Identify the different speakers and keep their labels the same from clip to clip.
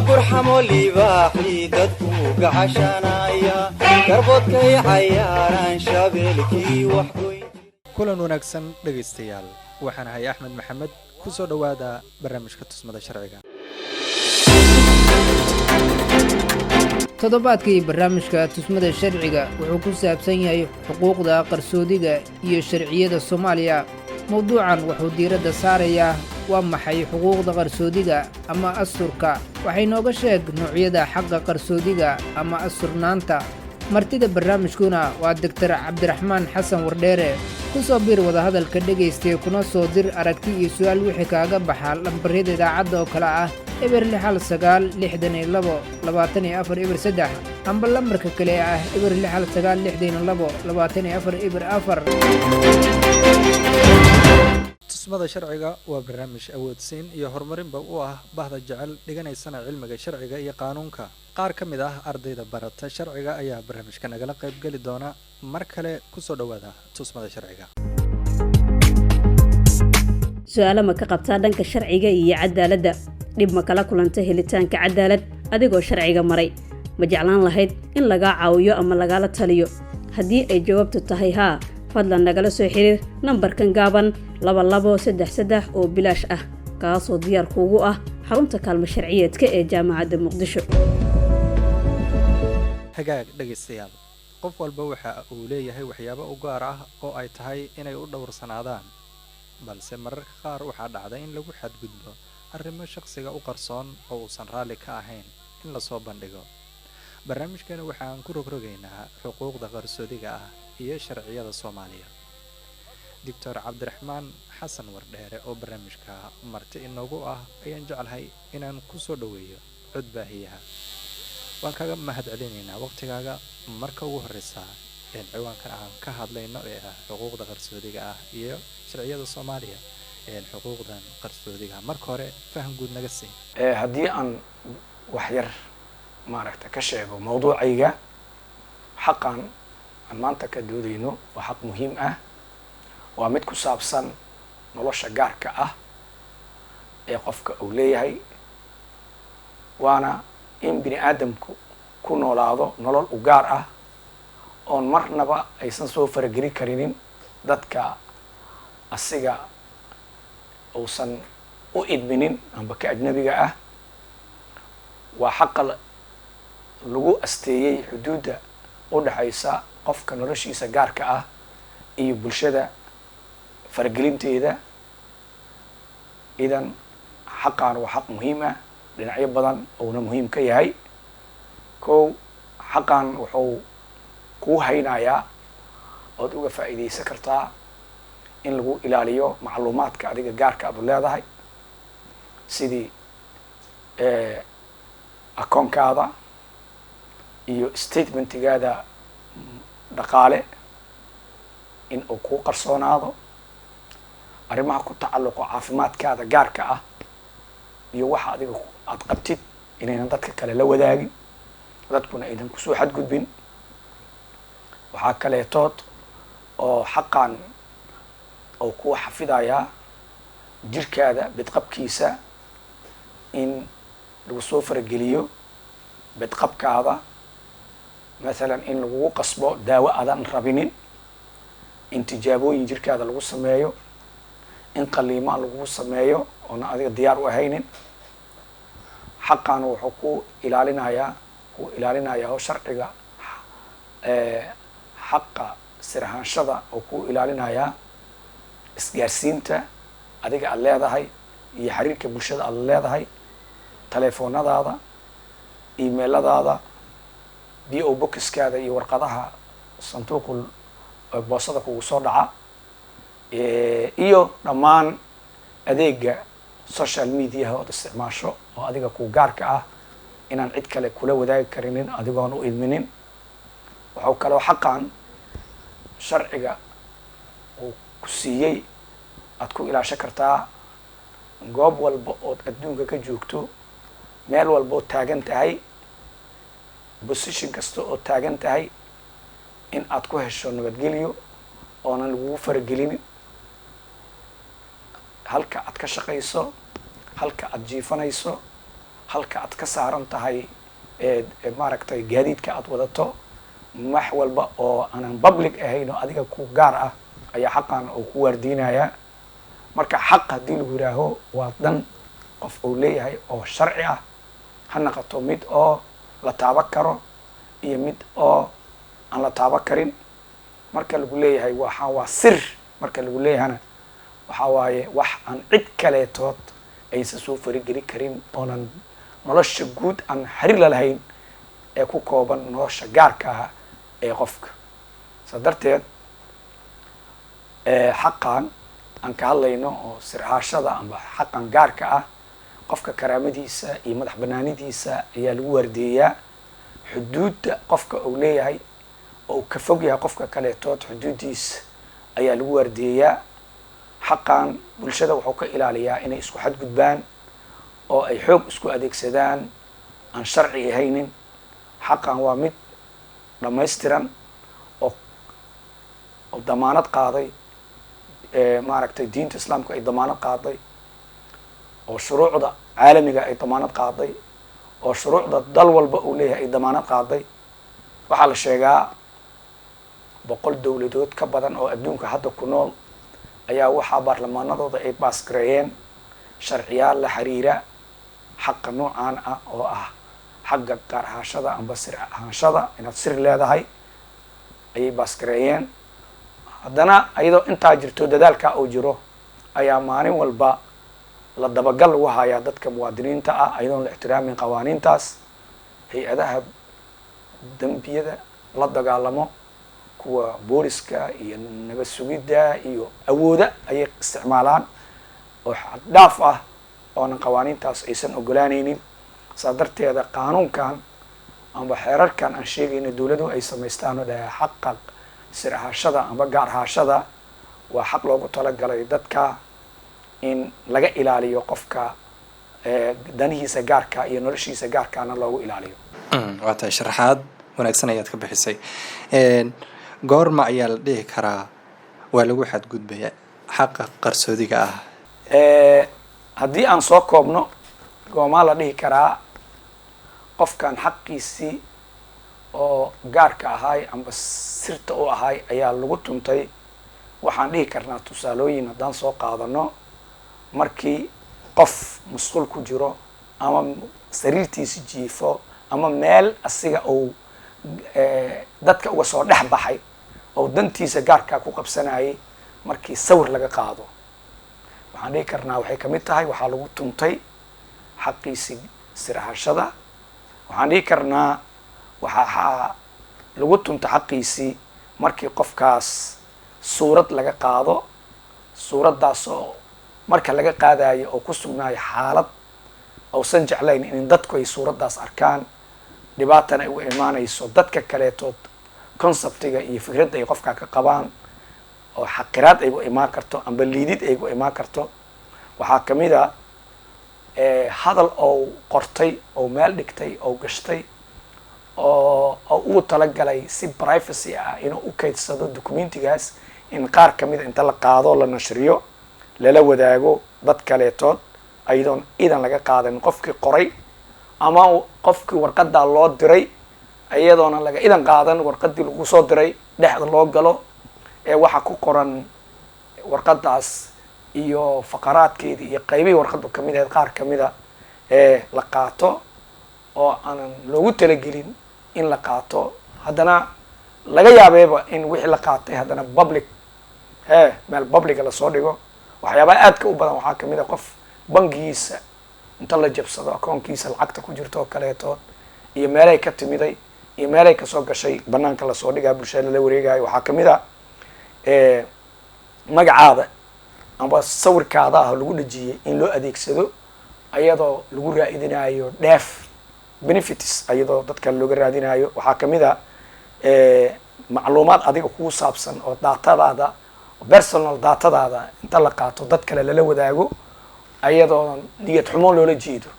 Speaker 1: qurxamo libaaxii dadku gacashanaya garbodkay cayaaraan shabeelkii wax goyn
Speaker 2: kulan wanaagsan dhagaystayaal waxaan ahay Axmed Maxamed ku soo dhawaada barnaamijka tusmada sharciga
Speaker 3: toddobaadkii barnaamijka tusmada sharciga wuxuu ku saabsan yahay xuquuqda qarsoodiga iyo sharciyada Soomaaliya mawduucan wuxuu diiradda saarayaa waa maxay xuquuqda qarsoodiga ama asturka waxay nooga sheeg noocyada xaqqa qarsoodiga ama asturnaanta martida barnaamijkuna waa Dr. Cabdiraxmaan Xasan Wardheere ku soo bir wada hadalka dhageystay kuna soo dir aragti iyo su'aal wixii kaaga baxa lambarada idaacadda oo kala ah eber 696224 amba lambarka kale ah eber 696224
Speaker 2: tusmada sharciga waa barnaamij awoodsiin iyo horumarinba u ah bahda jecel dhiganaysana cilmiga sharciga iyo qaanuunka qaar ka mid ah ardayda barata sharciga ayaa barnaamijka nagala qayb gali doona mar kale ku soo dhawaada tusmada sharciga
Speaker 4: su'aalo ma ka qabtaa dhanka sharciga iyo cadaaladda dhib ma kala kulanta helitaanka cadaalad adigoo sharciga maray ma jeclaan lahayd in laga caawiyo ama lagala taliyo haddii ay jawaabtu tahay haa fadlan nagala soo xiriir nambarkan gaaban 2233 oo bilaash ah kaasoo diyaar kuugu ah xarunta kaalmo sharciyeedka ee jaamacadda Muqdisho
Speaker 2: hagaag dhagaystayaal qof walba waxa uu leeyahay waxyaabo u gaar ah oo ay tahay inay u dhowrsanaadaan balse mararka qaar waxaa dhacda in lagu xadgudbo arrimo shakhsiga u qarsoon oo uusan raalli ka ahayn in la soo bandhigo barnaamijkana waxaan ku rogrogaynaa xuquuqda qarsoodiga ah iyo sharciyada Soomaaliya Dr. Cabdiraxmaan Xasan Wardheere oo barnaamijka marti inoogu ah ayaan jecelahay inaan ku soo dhaweeyo codbaahiyaha waan kaga mahadcelinaynaa waqtigaaga marka ugu horeysa in ciwaankan aan ka hadlayno ee ah xuquuqda qarsoodiga ah iyo sharciyada Soomaaliya xuquuqdan qarsoodiga marka hore faham guud naga sii
Speaker 5: haddii aan wax yar maaragta ka sheego mawduucayga xaqan aan maanta ka doodayno waa xaq muhiim ah waa mid ku saabsan nolosha gaarka ah ee qofka uu leeyahay waana in bini aadamku ku noolaado nolol u gaar ah oon marnaba aysan soo faragelin karinin dadka asiga uusan u idminin amba ka ajnabiga ah waa xaqa lagu asteeyay xuduudda u dhaxaysa qofka noloshiisa gaarka ah iyo bulshada faragelinteeda idan xaqan waa xaq muhiim ah dhinacyo badan uuna muhiim ka yahay kow xaqan wuxuu kuu haynayaa ood uga faa'iidaysan kartaa in lagu ilaaliyo macluumaadka adiga gaarka aad leedahay sidii akoonkaada iyo statementigaada dhaqaale in uu kuu qarsoonaado arrimaha ku tacalluqo caafimaadkaada gaarka ah iyo waxa adiga aad qabtid inaynan dadka kale la wadaagin dadkuna aynan kusoo xadgudbin waxaa kaleetood oo xaqan oo kuu xafidayaa jirkaada bidqabkiisa in lagu soo farageliyo bidqabkaada مثلا in lagu qasbo daawo aadan rabinin in tijaabooyin jirkaada lagu sameeyo in qaliimo lagu sameeyo oo adiga diyaar u ahaynin xaqan wuxuu ku ilaalinayaa oo sharciga xaqa sirhaanshada oo ku ilaalinayaa isgaarsiinta adiga aad leedahay iyo xiriirka bulshada aad leedahay telefoonadaada emailadaada BO boxkaada iyo warqadaha sanduuqul boosada kugu soo dhaca iyo dhammaan adeega social media oo isticmaasho oo adiga ku gaarka ah inaan cid kale kula wadaagi karinin adigoon u idminin wuxuu kaloo xaqan sharciga uu ku siiyey aad ku ilaashan kartaa goob walba ood adduunka ka joogto meel walba oo taagan tahay position kasta oo taagan tahay in aad ku hesho nabadgelyo oonan lagugu faragelinin halka aad ka shaqayso halka aad jiifanayso halka aad ka saaran tahay maaragtay gaadiidka aad wadato wax walba oo aanan public ahayn oo adiga ku gaar ah ayaa xaqan uu ku waardiinaya. marka xaq haddii lagu yidhaaho waa dan qof uu leeyahay oo sharci ah, ha noqoto mid oo la taaban karo iyo mid oo aan la taaban karin. marka lagu leeyahay waa sir, marka lagu leeyahana waxa waaye wax aan cid kaleetood aysan soo farigeli karin oonan nolosha guud aan xiriir la lahayn ee ku kooban nolosha gaarka ah ee qofka. saa darteed xaqan aan ka hadlayno oo sir ahaashada amba xaqan gaarka ah, qofka karaamadiisa iyo madax banaanidiisa ayaa lagu waardeeyaa. xuduudda qofka uu leeyahay oo uu ka fog yahay qofka kaleetood xuduuddiisa ayaa lagu waardeeyaa. xaqan bulshada wuxuu ka ilaaliyaa inay isku xadgudbaan oo ay xoog isku adeegsadaan aan sharci ahaynin. xaqan waa mid dhamaystiran oo damaanad qaaday maaragtay diinta islaamka ay damaanad qaaday, oo shuruucda caalamiga ay damaanad qaaday, oo shuruucda dal walba uu leeyahay ay damaanad qaaday. waxaa la sheegaa 100 dowladood ka badan oo adduunka hadda ku nool ayaa waxaa baarlamaanadooda ay baasgareeyeen sharciyaal la xiriira xaqa noocaan ah oo ah xagga gaar ahaanshada amba sir ahaanshada inaad sir leedahay ayay baasgareeyeen. haddana iyadoo intaa jirto dadaalkaa uu jiro ayaa maalin walba la dabagal lagu hayaa dadka muwaadiniinta ah iyadoon la ixtiraamin qawaaniintaas. hay-adaha dambiyada la dagaalamo, kuwa booliska iyo nabad sugidda iyo awooda ayay isticmaalaan oo xad dhaaf ah oonan qawaaniintaas aysan ogolaanaynin. saa darteeda qaanuunkan amba xeerarkan aan sheegayna dowladuhu ay samaystaan oo dhaha xaqa sir ahaashada amba gaar ahaashada waa xaq loogu talagalay dadka in laga ilaaliyo qofka danihiisa gaarka iyo noloshiisa gaarkaana loogu ilaaliyo.
Speaker 2: waa tahay sharaxaad wanaagsan ayaad ka bixisay. goorma ayaa la dhihi karaa waa lagu xadgudbaya xaqa qarsoodiga ah?
Speaker 5: haddii aan soo koobno, goomaa la dhihi karaa qofkan xaqiisii oo gaarka ahay amba sirta u ahay ayaa lagu tuntay. waxaan dhihi karnaa tusaalooyin haddaan soo qaadano, markii qof masquul ku jiro ama sariirtiisi jiifo ama meel asiga uu dadka uga soo dhex baxay oo dantiisa gaarkaa ku qabsanayay, markii sawir laga qaado, waxaan dhihi karnaa waxay kamid tahay waxaa lagu tuntay xaqiisi sir ahaashada. waxaan dhihi karnaa waxaa lagu tuntay xaqiisii markii qofkaas suurad laga qaado, suuraddaas oo marka laga qaadayo oo ku sugnaayo xaalad uusan jeclayn in dadku ay suuraddaas arkaan, dhibaatana ay uga imaanayso dadka kaleetood conceptiga iyo fikradda ay qofkaa ka qabaan, oo xaqiraad ay uga imaan karto amba liidid ay uga imaan karto. waxaa kamid a hadal ou qortay oo meel dhigtay oo gashtay oo ugu talagalay si privacy ah inuu u kaydsado documentigaas, in qaar kamida inta la qaado la nashriyo lala wadaago dad kaleetood ayadoon idan laga qaadan qofkii qoray ama qofkii warqadaa loo diray iyadoona laga idan qaadan warqadii lagu soo diray dhexda loo galo waxa ku qoran warqadaas iyo faqaraadkeedii iyo qaybihii warqadu kamid ahayd qaar kamida la qaato oo aanan loogu talagelin in la qaato, haddana laga yaabeeba in wixii la qaatay haddana public meel publica lasoo dhigo. waxyaabaha aadka u badan waxaa kamid a qof bangigiisa inta la jabsado akoonkiisa lacagta ku jirto oo kaleetood iyo meelay ka timiday iyo meelay kasoo gashay banaanka lasoo dhigaa, bulshada lala wareegayo. waxaa kamid a magacaada amba sawirkaada ah lagu dhajiyey in loo adeegsado ayadoo lagu raadinayo dheef benefits, ayadoo dadka looga raadinayo. waxaa kamid a macluumaad adiga kugu saabsan oo datadaada personal datadaada inta la qaato dad kale lala wadaago ayadoo niyad xumo loola jeedo,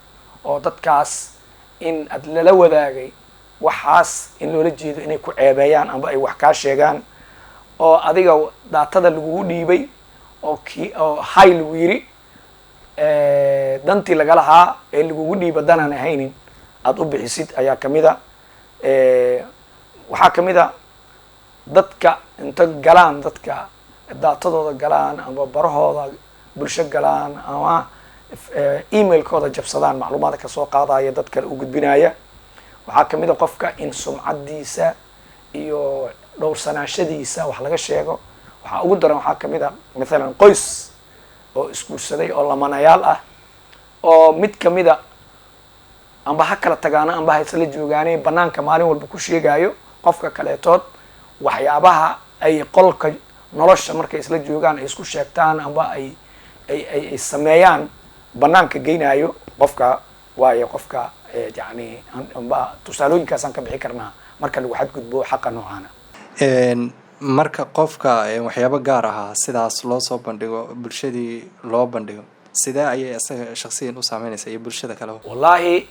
Speaker 5: oo dadkaas in ad lala wadaagay waxaas in loola jeedo inay ku ceebeeyaan amba ay wax kaa sheegaan, oo adiga datada lagugu dhiibay oo hay lagu yiri dantii laga lahaa ee lagugu dhiiba danaan ahaynin aada u bixisid ayaa kamid a. waxaa kamid a dadka inta galaan dadka daatadooda galaan ama barahooda bulsho galaan ama emailkooda jabsadaan macluumaadka kasoo qaadaya dad kale u gudbinaya. waxaa kamid a qofka in sumcadiisa iyo dhowrsanaashadiisa wax laga sheego. waxaa ugu daran waxaa kamid a mathalan qoys oo isguursaday oo lamanayaal ah oo mid kamida amba ha kala tagaana amba ha isla joogaane banaanka maalin walba ku sheegayo qofka kaleetood waxyaabaha ay qolka nolosha markay isla joogaan ay isku sheegtaan amba ay sameeyaan banaanka geynayo qofka waayo qofka yani amba tusaalooyinkaasaan ka bixi karnaa marka lagu xadgudbo xaqa noocaana.
Speaker 2: marka qofka waxyaabo gaar ahaa sidaas loo soo bandhigo bulshadii loo bandhigo sidee ayay isaga shakhsiyan u saameynaysa iyo bulshada kale?
Speaker 5: wallahi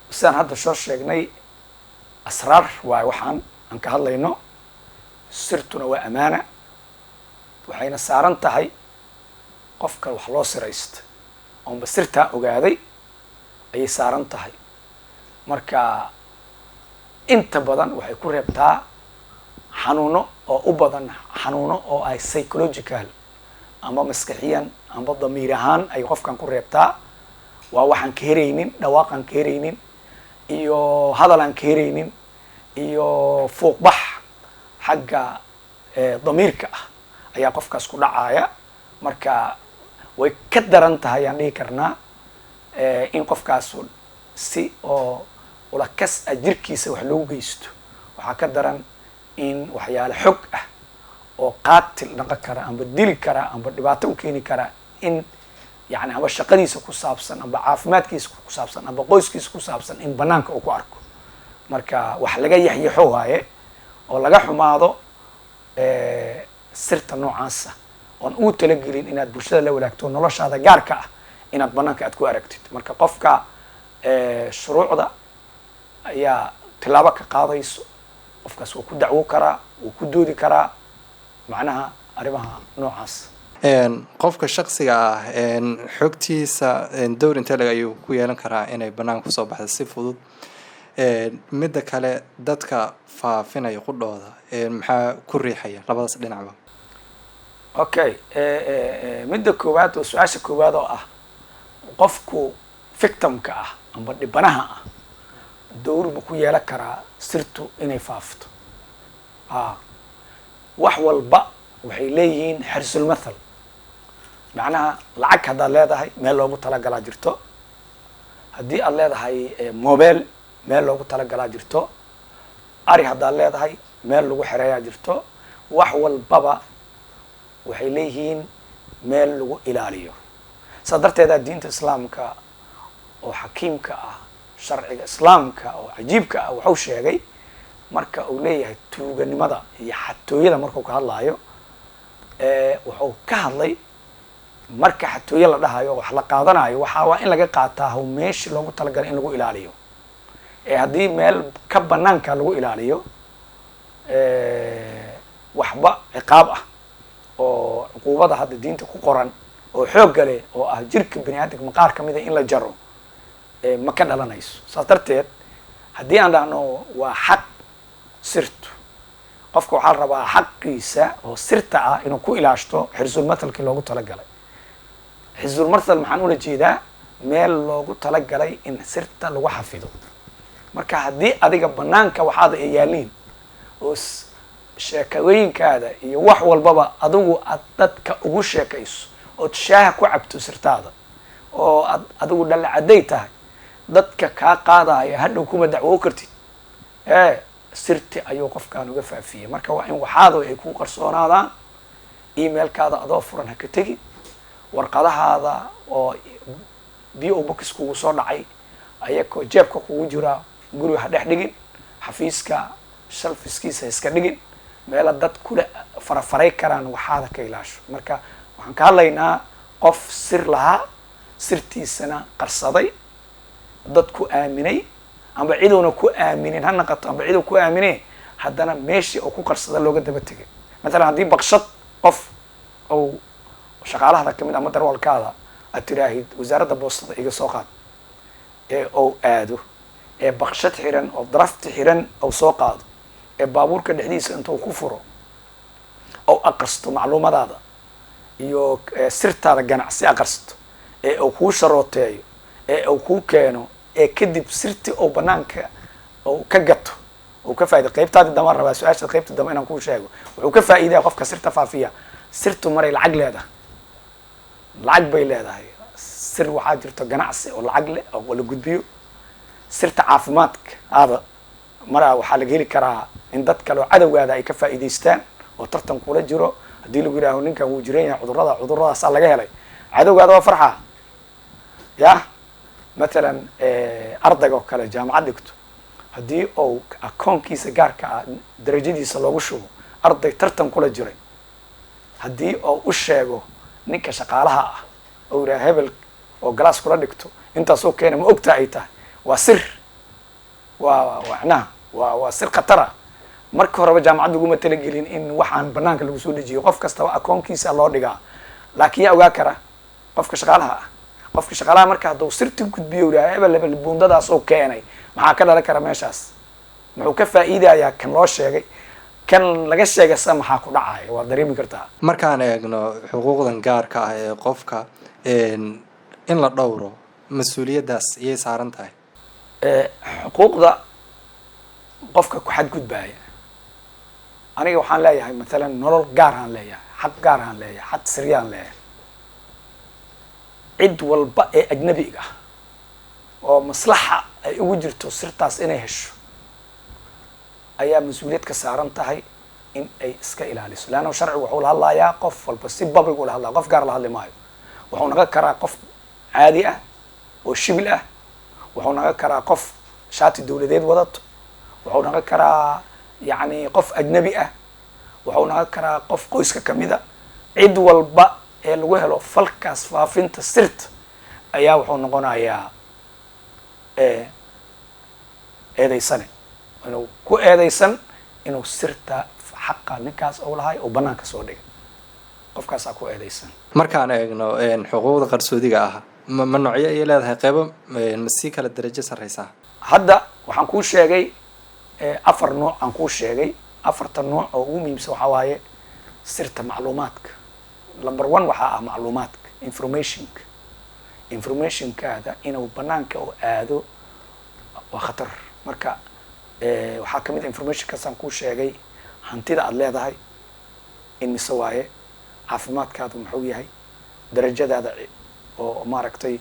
Speaker 5: sidaan hadda soo sheegnay asraar waayo waxaan aan ka hadlayno. sirtuna waa amaana waxayna saaran tahay qofka wax loo siraysta oonba sirtaa ogaaday ayay saaran tahay. marka inta badan waxay ku reebtaa xanuuno oo u badan xanuuno oo ay psychological amba maskaxiyan amba damiir ahaan ay qofkan ku reebtaa. waa waxaan ka heraynin, dhawaaqaan ka heraynin, iyo hadal aan ka heraynin, iyo fuuqbax xagga damiirka ah ayaa qofkaas ku dhacaya. marka way ka daran tahay aan dhihi karnaa in qofkaas si oo ulakas ah jirkiisa wax loogu geysto. waxaa ka daran in waxyaale xog ah oo qaatil dhaqan kara amba dili kara amba dhibaato u keeni kara in yani amba shaqadiisa ku saabsan amba caafimaadkiisa ku saabsan amba qoyskiisa ku saabsan in banaanka uu ku arko. marka wax laga yaxyaxo waaye oo laga xumaado sirta noocaasa oon uu talagelin inaad bulshada la walaagto noloshaada gaarka ah inaad banaanka aad ku aragtid. marka qofka shuruucda ayaa tilaabo ka qaadayso. qofkaas wuu ku dacwo karaa, wuu ku doodi karaa macnaha arrimaha noocaas.
Speaker 2: qofka shaksiga ah xogtiisa dowr intee lag ayuu ku yeelan karaa inay banaanka kusoo baxda si fudud? midda kale dadka faafinaya qudhooda maxaa ku riixaya labadaas dhinacba?
Speaker 5: okay midda koowaad oo su-aasha koowaad oo ah qofku victimka ah amba dhibanaha ah dowr ma ku yeelan karaa sirtu inay faafto? wax walba waxay leeyihiin xirsul mathal. macnaha lacag haddaad leedahay meel loogu talagalaa jirto. haddii aad leedahay mobile meel loogu talagalaa jirto. ari haddaad leedahay meel lagu xereeyaa jirto. wax walbaba waxay leeyihiin meel lagu ilaaliyo. saa darteeda diinta islaamka oo xakiimka ah, sharciga islaamka oo cajiibka ah wuxuu sheegay marka uu leeyahay tuuganimada iyo xatooyada markuu ka hadlaayo wuxuu ka hadlay marka xatooyo la dhahayo wax la qaadanayo waxaa waa in laga qaataa haw meeshii loogu talagalay in lagu ilaaliyo. haddii meel ka banaanka lagu ilaaliyo waxba ciqaab ah oo cuquubada hadda diinta ku qoran oo xoogga leh oo ah jirka bani aadamka maqaar kamida in la jaro ma ka dhalanayso. saas darteed haddii aan dhahno waa xaq sirtu, qofka waxaa la rabaa xaqiisa oo sirta ah inuu ku ilaashto xirsulmathalkii loogu talagalay. xirsulmathal maxaan ula jeedaa meel loogu talagalay in sirta lagu xafido. marka haddii adiga banaanka waxaada ay yaaliin oo sheekooyinkaada iyo wax walbaba adigu aad dadka ugu sheekayso ood shaaha ku cabto sirtaada oo aad adigu dhalacaday tahay dadka kaa qaadaya hadhow kuma dacwo kartid sirti ayuu qofkaan uga faafiyey. marka waa in waxaada ay ku qarsoonaadaan. emailkaada adoo furan ha ka tegin. warqadahaada oo bo box kugu soo dhacay ayakoo jeebka kugu jira guriga ha dhex dhigin. xafiiska shalfiskiisa ha iska dhigin. meela dad kule farafaray karaan waxaada ka ilaasho. marka waxaan ka hadlaynaa qof sir lahaa sirtiisana qarsaday dad ku aaminay amba ciduuna ku aaminin ha naqato amba ciduu ku aamine haddana meeshii oo ku qarsada looga daba tegay. mathalan haddii baqshad qof ou shaqaalahada kamid ama darwalkaada aad tiraahid wasaaradda boostada iga soo qaad ee ou aado ee baqshad xiran oo draft xiran ou soo qaado ee baabuurka dhexdiisa intuu ku furo ou aqristo macluumadaada iyo sirtaada ganacsi aqristo ee uu kuu sharooteeyo ee uu kuu keeno ee kadib sirti ou banaanka ou ka gato uu ka faa'iido qaybtaadi dama rabaa su-aasha qaybta dama inaan kuu sheego wuxuu ka faa'iidaya qofka sirta faafiya sirtu maray lacag leedahay lacag bay leedahay sir waxaa jirto ganacsi oo lacag leh oo la gudbiyo sirta caafimaadka aada maraa waxaa laga heli karaa in dad kale oo cadowgaada ay ka faa'iidaystaan oo tartan kula jiro haddii lagu yidhaaho ninkan wuu jiran yahay cudurradaasaa laga helay cadowgaada waa farxa ya matalan ardayga oo kale jaamacad dhigto haddii ou akoonkiisa gaarka ah darajadiisa loogu shubo arday tartan kula jiray haddii oo u sheego ninka shaqaalaha ah oo yidhaha hebel oo galaas kula dhigto intaasoo keena ma ogtaa ay tahay waa sir waa macnaha waa sir khatara marka horeba jaamacad laguma talagelin in waxaan banaanka lagu soo dejiyo qof kastaba akoonkiisa loo dhigaa laakiin yaa ogaa kara qofka shaqaalaha ah qofka shaqaalaha marka hadduu sirti gudbiyo yidhaha hebel buundadaas oo keenay maxaa ka dhalan kara meeshaas muxuu ka faa'iidayaa kan loo sheegay kan laga sheegay sa maxaa ku dhacaya waa dareemi kartaa
Speaker 2: markaan eegno xuquuqdan gaarka ah ee qofka in la dhowro mas-uuliyaddaas iyay saaran tahay
Speaker 5: xuquuqda qofka ku xadgudbaaya aniga waxaan leeyahay matalan nolol gaaraan leeyahay xaq gaaraan leeyahay xaq siryaan leeyahay cid walba ee ajnabiga ah oo maslaxa ay ugu jirto sirtaas inay hesho ayaa mas-uuliyad ka saaran tahay in ay iska ilaaliso leanna sharcigu wuxuu la hadlayaa qof walba si public ula hadlaya qof gaar la hadli maayo wuxuu naga karaa qof caadi ah oo shibil ah wuxuu naga karaa qof shaati dawladeed wadato wuxuu naga karaa yacni qof ajnabi ah wuxuu naga karaa qof qoyska kamida cid walba ee lagu helo falkaas faafinta sirta ayaa wuxuu noqonayaa eedaysane inuu ku eedaysan inuu sirta xaqa ninkaas ou lahay oo banaanka soo dhigay qofkaasaa ku eedaysan
Speaker 2: markaan eegno xuquuqda qarsoodiga ah ma noocyo ayay leedahay qeybo ma sii kala darajo sarreysaa
Speaker 5: hadda waxaan kuu sheegay 4 nooc aan kuu sheegay 4 nooc oo ugu muhiimsan waxaa waaye sirta macluumaadka number 1 waxaa ah macluumaadka informationkaada inuu banaanka u aado waa khatar marka waxaa kamid informationkaasaan kuu sheegay hantida aada leedahay in mise waaye caafimaadkaadu muxuu yahay darajadaada oo maaragtay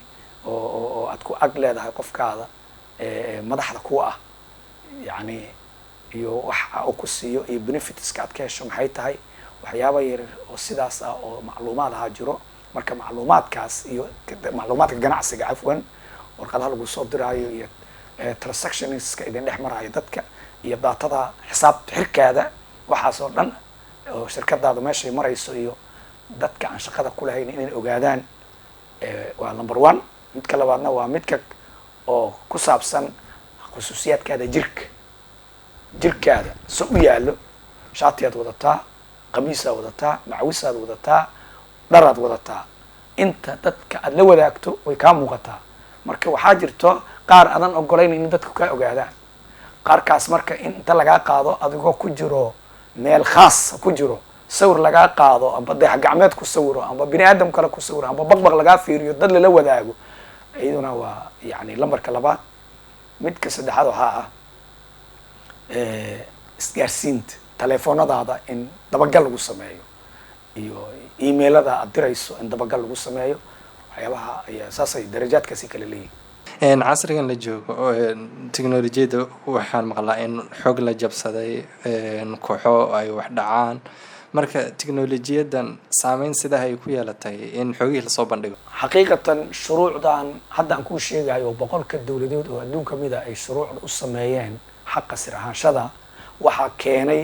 Speaker 5: oo aad ku ag leedahay qofkaada madaxda ku ah yacni iyo waxa uu ku siiyo iyo benefitska aad ka hesho maxay tahay waxyaaba yaryar oo sidaas ah oo macluumaad ahaa jiro marka macluumaadkaas iyo macluumaadka ganacsiga cafwan warqadaha lagu soo diraayo iyo transactionska idin dhex maraayo dadka iyo daatada xisaab xirkaada waxaas oo dhan oo shirkadaada meeshay marayso iyo dadka aan shaqada ku lahayn inay ogaadaan waa number 1 midka labaadna waa midka oo ku saabsan khusuusiyaadkaada jirkaada soo u yaallo shaatiyaad wadataa qamiisaad wadataa macawisaad wadataa dharaad wadataa inta dadka aad la wadaagto way kaa muuqataa marka waxaa jirto qaar adan ogolayn in dadku kaa ogaadaan qaarkaas marka in inta lagaa qaado adigoo ku jiro meel khaas ku jiro sawir lagaa qaado amba dayax gacmeed ku sawiro amba bini aadam kale ku sawiro amba baqbaq lagaa fiiriyo dad lala wadaago iyaduna waa yani lambarka labaad midka saddexaad waxaa ah isgaarsiinta teleefoonadaada in dabagal lagu sameeyo iyo emailada aad dirayso in dabagal lagu sameeyo waxyaabaha ayaa saasay darajaadkaasi kala leeyihin
Speaker 2: casrigan la joogo technolojiyadda waxaan maqlaa in xog la jabsaday kooxo ay wax dhacaan marka technolojiyadan saameyn sidaa ay ku yeelatay in xogihii lasoo bandhigo
Speaker 5: xaqiiqatan shuruucdan hadda aan kuu sheegayo 100 dawladood oo adduunka mida ay shuruucda u sameeyeen xaqa sir ahaanshada waxaa keenay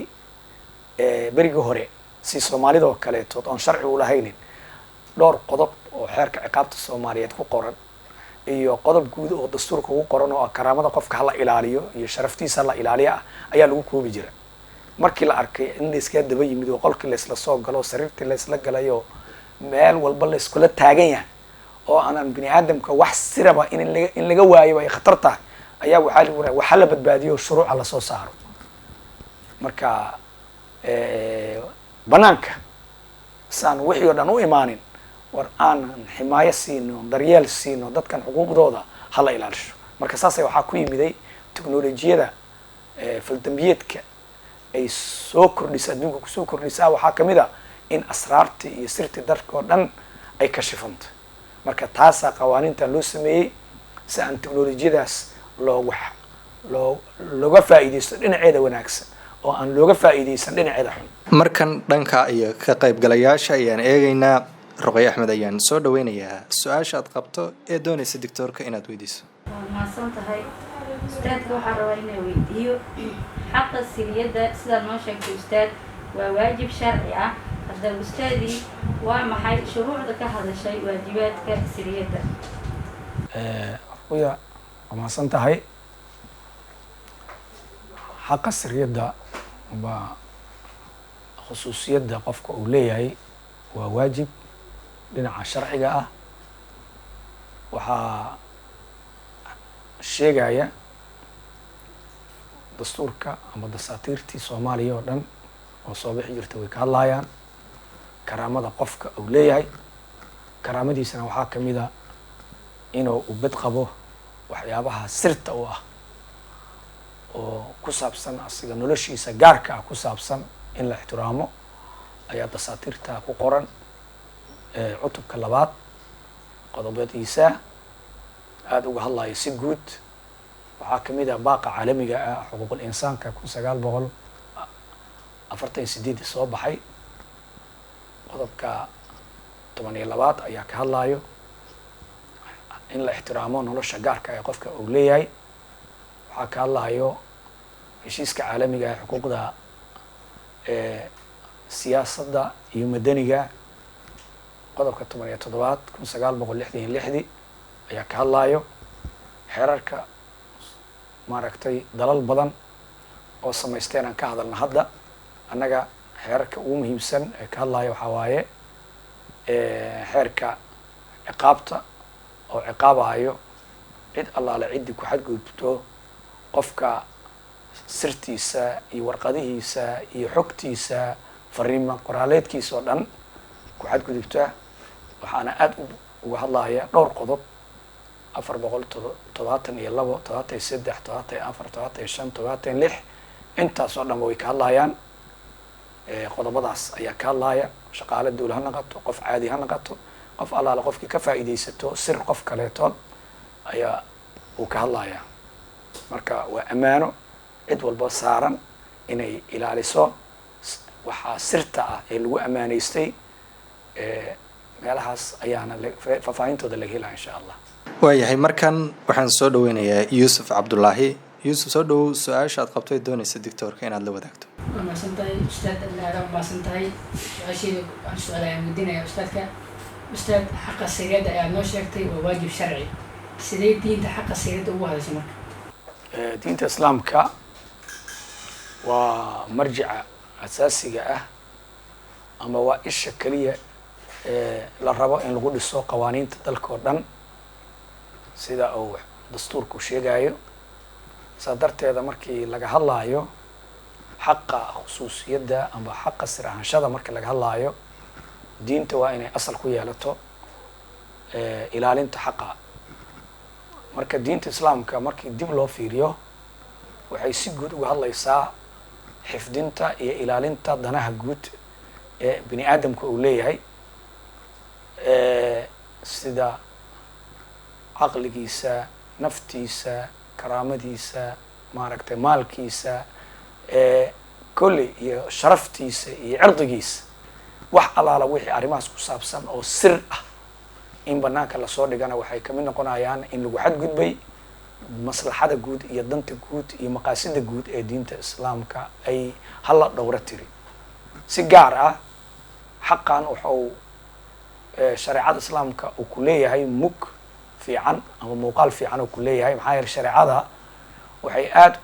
Speaker 5: berigii hore si soomaalida oo kaleetood oon sharci u lahaynin dhowr qodob oo xeerka ciqaabta soomaaliyeed ku qoran iyo qodob guud oo dastuurka ugu qoran oo karaamada qofka hala ilaaliyo iyo sharaftiisa la ilaaliyo ah ayaa lagu koobi jira markii la arkay in la iska daba yimid oo qolkii la isla soo galo sariirtii la isla galayo meel walba la iskula taagan yahay oo aanan bini aadamka wax siraba in laga waayo ay khatar tahay ayaa waxaa lagu raa waxa la badbaadiyo shuruuca lasoo saaro. marka banaanka saan wixii oo dhan u imaanin war aanan ximaayo siino daryeel siino dadkan xuquuqdooda hala ilaalisho. marka saasay waxaa ku yimiday teknolojiyada faldambiyeedka ay soo kordhisa adduunka kusoo kordhisaa waxaa kamid a in asraartii iyo sirtii dadka oo dhan ay kashifanto. marka taasaa qawaaniintan loo sameeyey si aan teknolojiyadaas looga faa'iidaysto dhinaceeda wanaagsan oo aan looga faa'iidaysan dhinaceeda xun.
Speaker 2: markan dhanka iyo ka qaybgalayaasha ayaan eegaynaa. Ruqayya Axmed ayaan soo dhaweynayaa su-aasha aad qabto ee doonaysa doctorka inaad weydiiso.
Speaker 4: waa mahadsan tahay ustaadka. waxaan rabaa inaan weydiiyo xaqa siriyadda sidaad noo sheegtay ustaad waa waajib sharci ah. hadda ustaadii waa maxay shuruucda ka hadashay waajibaadka siriyadda?
Speaker 5: Ruqayya waa mahadsan tahay. xaqa siriyadda waa khusuusiyadda qofka uu leeyahay waa waajib dhinaca sharciga ah. waxaa sheegaya dastuurka ama dasaatiirtii Soomaaliya oo dhan oo soo bixi jirta way ka hadlayaan karaamada qofka uu leeyahay. karaamadiisana waxaa kamid a inuu ubad qabo waxyaabaha sirta u ah oo ku saabsan asiga noloshiisa gaarka ah ku saabsan in la ixtiraamo ayaa dasaatiirta ku qoran. cutubka 2 qodobadiisa aada uga hadlayo si guud. waxaa kamid ah baaqa caalamiga ah xuquuqul insaanka 1948 soo baxay. qodobka 12 ayaa ka hadlayo in la ixtiraamo nolosha gaarka ee qofka uu leeyahay. waxaa ka hadlayo heshiiska caalamiga ah xuquuqda siyaasadda iyo madaniga. qodobka 17 1966 ayaa ka hadlayo xeerarka maaragtay dalal badan oo samaysteen aan ka hadalna hadda. annaga xeerarka ugu muhiimsan ee ka hadlayo waxaa waaye xeerka ciqaabta oo ciqaabayo cid allaale ciddii ku xadgudubto qofka sirtiisa iyo warqadihiisa iyo xogtiisa fariima qoraaleedkiisa oo dhan ku xadgudubta. waxaana aada uga hadlaya dhowr qodob 472 73 74 75 76 intaasoo dhanba way ka hadlayaan. qodobadaas ayaa ka hadlaya shaqaale dawla ha naqato qof caadi ha naqato qof allaale qofkii ka faa'iidaysato sir qof kaleetood ayaa uu ka hadlaya. marka waa ammaano cid walba saaran inay ilaaliso waxaa sirta ah ee lagu ammaanaystay. meelahaas ayaana faahfaahintooda laga helaa insha allah.
Speaker 2: waayahay markan waxaan soo dhaweynayaa Yuusuf Cabdullaahi. Yuusuf soo dhawow su-aasha aad qabto ee doonaysa doctorka inaad la wadaagto.
Speaker 6: waa mahadsan tahay ustaad. aada u mahadsan tahay. su-aasheeda aan su-aalayaan weydiinaya ustaadka. ustaad xaqa siriyadda ayaa noo sheegtay waa waajib sharci. sidee diinta xaqa siriyadda ugu hadashay marka?
Speaker 5: diinta islaamka waa marjica asaasiga ah ama waa isha keliya la rabo in lagu dhiso qawaaniinta dalka oo dhan sida uu dastuurku sheegayo. saa darteeda markii laga hadlaayo xaqa khusuusiyadda ama xaqa sir ahaanshada markii laga hadlaayo diinta waa inay asal ku yeelato ilaalinta xaqa. marka diinta islaamka markii dib loo fiiriyo waxay si guud uga hadlaysaa xifdinta iyo ilaalinta danaha guud ee bini aadamka uu leeyahay sida caqligiisa naftiisa karaamadiisa maaragtay maalkiisa kolley iyo sharaftiisa iyo cirdigiisa wax allaala wixii arrimahaas ku saabsan oo sir ah in banaanka lasoo dhigana waxay kamid noqonayaan in lagu xadgudbay maslaxada guud iyo danta guud iyo maqaasida guud ee diinta islaamka ay hala dhowra tiri. si gaar ah xaqan wuxuu shareecada islaamka uu ku leeyahay mug fiican ama muuqaal fiican uu ku leeyahay. maxaa yeelay shareecada waxay aada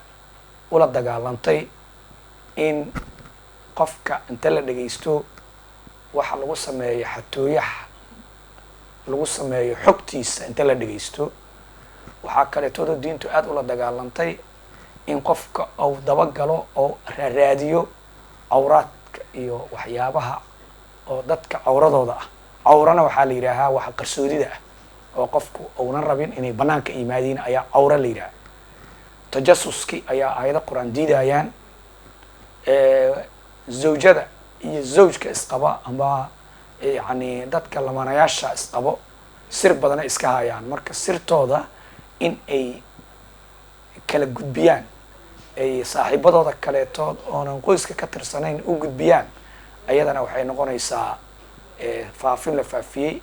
Speaker 5: ula dagaalantay in qofka inta la dhagaysto waxa lagu sameeyo xatooyaha lagu sameeyo xogtiisa inta la dhegaysto. waxaa kaleetooda diintu aada ula dagaalantay in qofka uu dabagalo oo raadiyo cawraadka iyo waxyaabaha oo dadka cawradooda ah. cawrana waxaa la yidhaahaa waxa qarsoodida ah oo qofku uunan rabin inay banaanka yimaadiin ayaa cawra la yidhaha. tajasuski ayaa aayado qur-aan diidayaan. zawjada iyo zawjka isqaba ama yani dadka lamanayaasha isqabo sir badana iska hayaan, marka sirtooda in ay kala gudbiyaan, ay saaxiibadooda kaleetood oonan qoyska ka tirsanayn u gudbiyaan, ayadana waxay noqonaysaa faafin la faafiyey.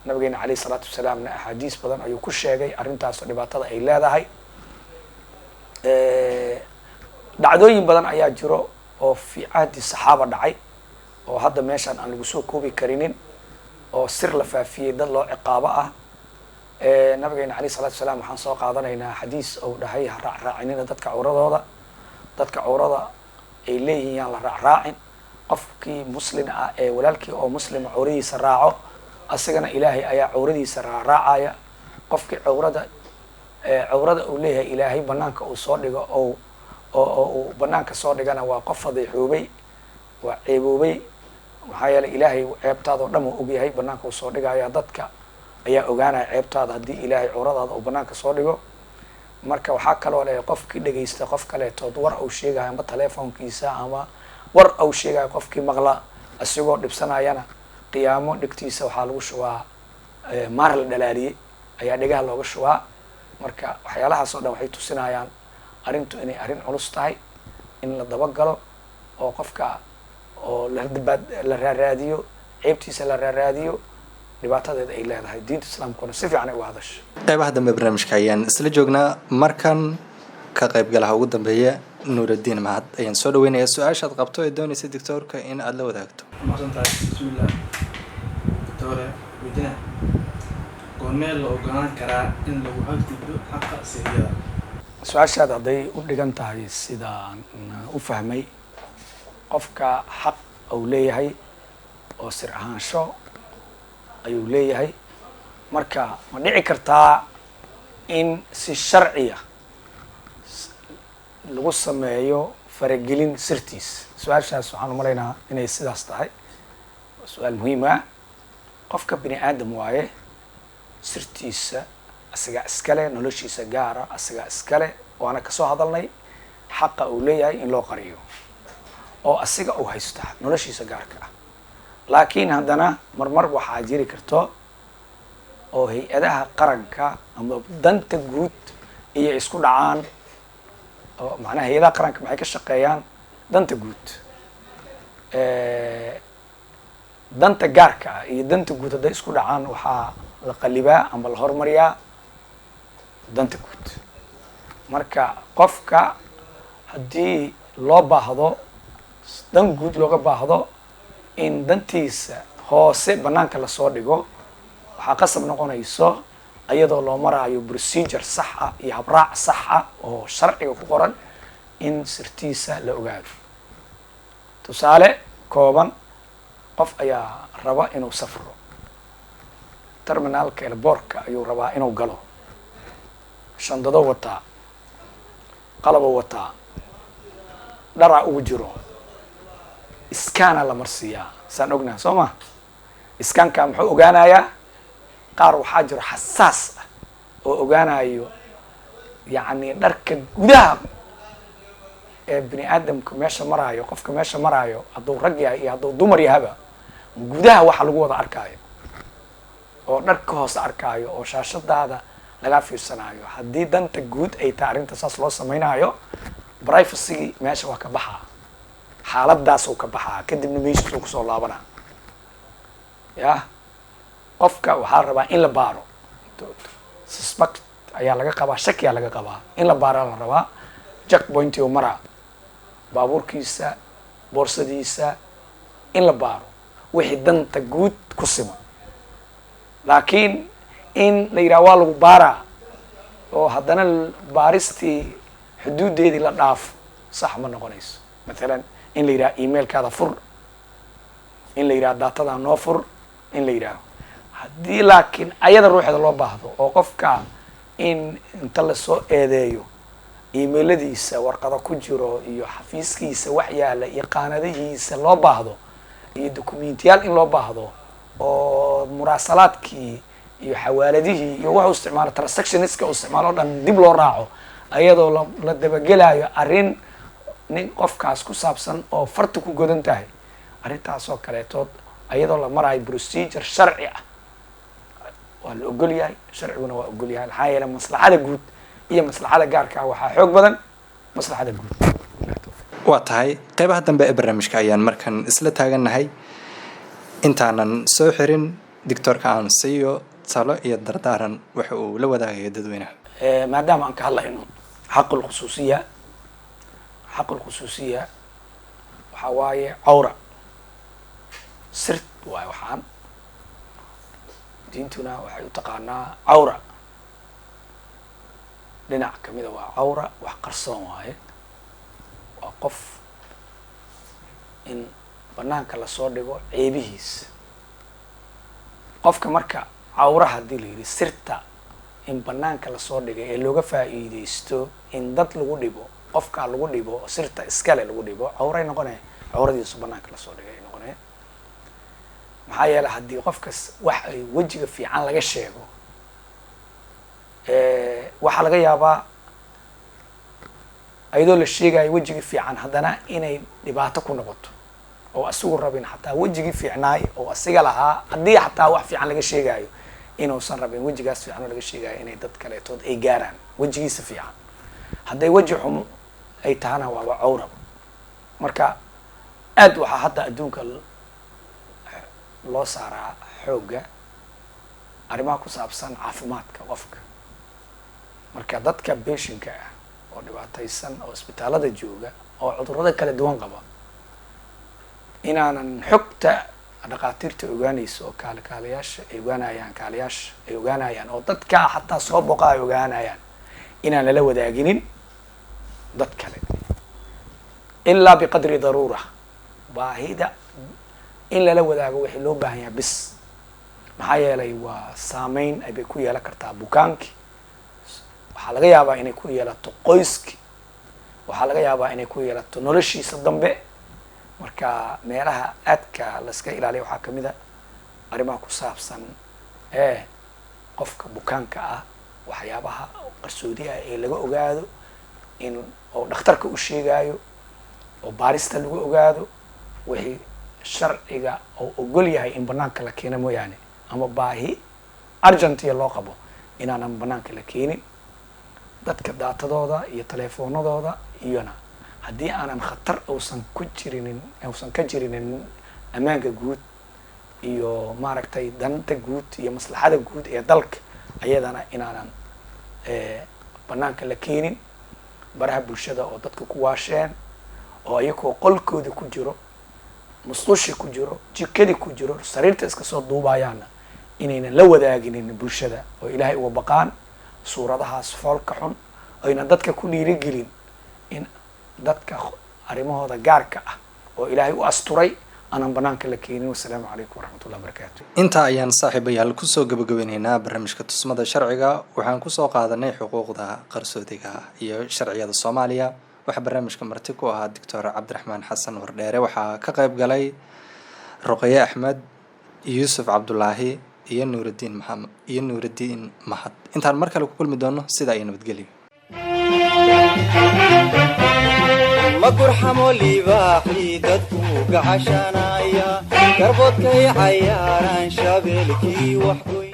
Speaker 5: nabigeena calayhi salaatu wasalaamna axaadiis badan ayuu ku sheegay arrintaasoo dhibaatada ay leedahay. dhacdooyin badan ayaa jiro oo fi cahdi saxaaba dhacay oo hadda meeshaan aan lagu soo koobi karinin, oo sir la faafiyey dad loo ciqaabo ah. nabigeena calayhi salaatu wasalaam waxaan soo qaadanaynaa xadiis ou dhahay ha raacraacinina dadka cawradooda. dadka cawrada ay leeyihiin yaan la raacraacin. qofkii muslin ah ee walaalkii oo muslima cawradiisa raaco, asagana ilaahay ayaa cawradiisa raacaya. qofkii cawrada uu leeyahay ilaahay banaanka uu soo dhigo oo uu banaanka soo dhigana waa qof fadiixoobay, waa ceeboobay. maxaa yeelay ilaahay ceebtaada oo dhan uu ogyahay, banaanka uu soo dhigaya. dadka ayaa ogaanaya ceebtaada haddii ilaahay cawradaada uu banaanka soo dhigo. marka waxaa kaloo leeyahay qofkii dhegaysta qof kaleetood war uu sheegayo ama telefoonkiisa ama war uu sheegayo qofkii maqla isagoo dhibsanayana qiyaamo dhegtiisa waxaa lagu shubaa maar la dhalaaliyey ayaa dhegaha looga shubaa. marka waxyaalahaas oo dhan waxay tusinayaan arrintu inay arrin culus tahay, in la dabagalo oo qofka oo la raaraadiyo, ceebtiisa la raaraadiyo, dhibaatadeeda ay leedahay. diinta islaamkuna si fiican ay uga hadasho.
Speaker 2: qaybaha dambe barnaamijka ayaan isla joognaa. markan ka qaybgalaha ugu dambeeya nuuraddiin mahad ayaan soo dhaweynayaa. su-aashaad qabto ee doonaysa doctoorka in aada la wadaagto.
Speaker 7: masantahay. bismillah. doctore weydiina goormee la ogolaan karaa in lagu xadgudbo xaqa siriyada?
Speaker 5: su-aashaad hadday u dhigan tahay sidaan u fahmay, qofka xaq uu leeyahay oo sir ahaansho ayuu leeyahay. marka ma dhici kartaa in si sharciya lagu sameeyo faragelin sirtiis? su-aashaas waxaan umalaynaa inay sidaas tahay. su-aal muhiim ah. qofka bini aadam waaye, sirtiisa asagaa iskale, noloshiisa gaara asagaa iskale. waana kasoo hadalnay xaqa uu leeyahay in loo qariyo oo asiga uu haysta noloshiisa gaarka ah. laakiin haddana marmar waxaa jiri karto oo hay-adaha qaranka ama danta guud iyo isku dhacaan. oo macnaha hay-adaha qaranka maxay ka shaqeeyaan danta guud. danta gaarka ah iyo danta guud hadday isku dhacaan waxaa la qalibaa ama la hormariyaa danta guud. marka qofka haddii loo baahdo dan guud looga baahdo in dantiisa hoose banaanka lasoo dhigo, waxaa qasab noqonayso iyadoo loo maraayo procedure sax ah iyo habraac sax ah oo sharciga ku qoran in sirtiisa la ogaado. tusaale kooban, qof ayaa raba inuu safro terminaalka elboorka ayuu rabaa inuu galo. shandado wataa, qalabo wataa, dharaa ugu jiro. iskaana la marsiiyaa saan ognaha soo ma. iskaanka muxuu ogaanayaa? qaar waxaa jiro xasaas ah oo ogaanayo yacni dharka gudaha ee bini aadamka meesha maraayo, qofka meesha maraayo hadduu rag yahay iyo hadduu dumar yahaba, gudaha waxa lagu wada arkaayo oo dharka hoose arkaayo oo shaashadaada laga fiirsanaayo. haddii danta guud ay tahay arrinta saas loo samaynayo, privacy meesha waa ka baxaa, xaaladaas uu ka baxaa, kadibna meeshiisuu kusoo laabanaa. ya qofka waxaa rabaa in la baaro, suspect ayaa laga qabaa, shakiyaa laga qabaa, in la baaraa la rabaa. jack point u maraa baabuurkiisa, boorsadiisa, in la baaro wixii danta guud ku siman. laakiin in la yidhaha waa lagu baaraa oo haddana baaristii xuduudeedii la dhaafo sax ma noqonayso. mathalan in la yidhaha emailkaada fur, in la yidhaha datadaa noo fur, in la yidhaaho haddii laakiin ayada ruuxeeda loo baahdo oo qofka in inta lasoo eedeeyo imailadiisa warqado ku jiro iyo xafiiskiisa wax yaala iyo qaanadihiisa loo baahdo iyo dokumentiyaal in loo baahdo oo muraasalaadkii iyo xawaaladihii iyo wuxuu isticmaalo transactioniska uu isticmaalo o dhan dib loo raaco ayadoo la dabagelayo arrin nin qofkaas ku saabsan oo farta ku godan tahay arrintaasoo kaleetood ayadoo la marayo procedure sharci ah waa la ogol yahay, sharciguna waa ogol yahay. maxaa yeelay maslaxada guud iyo maslaxada gaarka ah waxaa xoog badan maslaxada guud.
Speaker 2: waa tahay qeybaha dambe ee barnaamijka ayaan markan isla taagannahay. intaanan soo xirin doctorka aan siiyo talo iyo dardaaran waxa uu la wadaagayo dadweynaha.
Speaker 5: maadaama aan ka hadlayno xaqul khusuusiya waxaa waaye cawra sirt waaye waxaan diintuna waxay u taqaanaa cawra dhinac kamida waa cawra wax qarsoon waaye waa qof in banaanka lasoo dhigo ceebihiisa qofka marka cawra haddii la yidhi sirta in banaanka lasoo dhigay ee looga faa'iideysto in dad lagu dhibo qofkaa lagu dhibo sirta iskale lagu dhibo cawray noqonaya cawradiisu banaanka lasoo dhigay ay noqonaya maxaa yeelay haddii qofkas wax ay wejiga fiican laga sheego waxaa laga yaabaa ayadoo la sheegayo wejigii fiican haddana inay dhibaato ku noqoto oo asigu rabin xataa wejigii fiicnaay oo asiga lahaa haddii xataa wax fiican laga sheegayo inuusan rabin wejigaas fiican oo laga sheegayo inay dad kaleetood ay gaaraan wejigiisa fiican. hadday weji xum ay tahana waaba cawraba. marka aad waxaa hadda adduunka loo saaraa xoogga arrimaha ku saabsan caafimaadka qofka. marka dadka beshinka ah oo dhibaataysan oo isbitaalada jooga oo cudurrada kala duwan qaba inaanan xogta dhaqaatiirta ogaanayso oo kaaliyaasha ay ogaanayaan kaaliyaasha ay ogaanayaan oo dadka xataa soo boqa ay ogaanayaan inaan lala wadaaginin dad kale ilaa biqadri daruura baahida in lala wadaago waxay loo baahan yahay bis. maxaa yeelay waa saameyn ay bay ku yeelan kartaa bukaankii, waxaa laga yaabaa inay ku yeelato qoyskii, waxaa laga yaabaa inay ku yeelato noloshiisa dambe. marka meelaha aadka laska ilaaliya waxaa kamid a arrimaha ku saabsan qofka bukaanka ah waxyaabaha qarsoodi ah ee laga ogaado in oo dhakhtarka u sheegayo oo baarista lagu ogaado wixii sharciga oo ogol yahay in banaanka la keeno mooyaane ama baahi argentiya loo qabo inaanan banaanka la keenin. dadka daatadooda iyo teleefoonadooda iyona haddii aanan khatar uusan ka jirinin ammaanka guud iyo maaragtay danta guud iyo maslaxada guud ee dalka ayadana inaanan banaanka la keenin. baraha bulshada oo dadka ku waasheen oo ayagoo qolkooda ku jiro, musqushi ku jiro, jikadii ku jiro, sariirta iska soo duubayaana inaynan la wadaaginin bulshada oo ilaahay uga baqaan suuradahaas foolka xun oyna dadka ku dhiirigelin in dadka arrimahooda gaarka ah oo ilaahay u asturay aanan banaanka la keenin. wasalaamu calaykum waraxmatullahi wabarakaatu.
Speaker 2: intaa ayaan saaxiibayaal kusoo gabagabeynaynaa barnaamijka tusmada sharciga. waxaan kusoo qaadanay xuquuqda qarsoodiga iyo sharciyada Soomaaliya. waxaa barnaamijka marti ku ahaa Dr. Cabdiraxmaan Xasan Wardheere. waxaa ka qayb galay Ruqayye Axmed, Yuusuf Cabdulaahi iyo Nuuridiin Mahad. intaan mar kale ku kulmi doono sida ay nabadgelyo.
Speaker 1: ma gurxamo libaaxii dadku gacashanaya garboodkay cayaaraan shabeelkii wax goy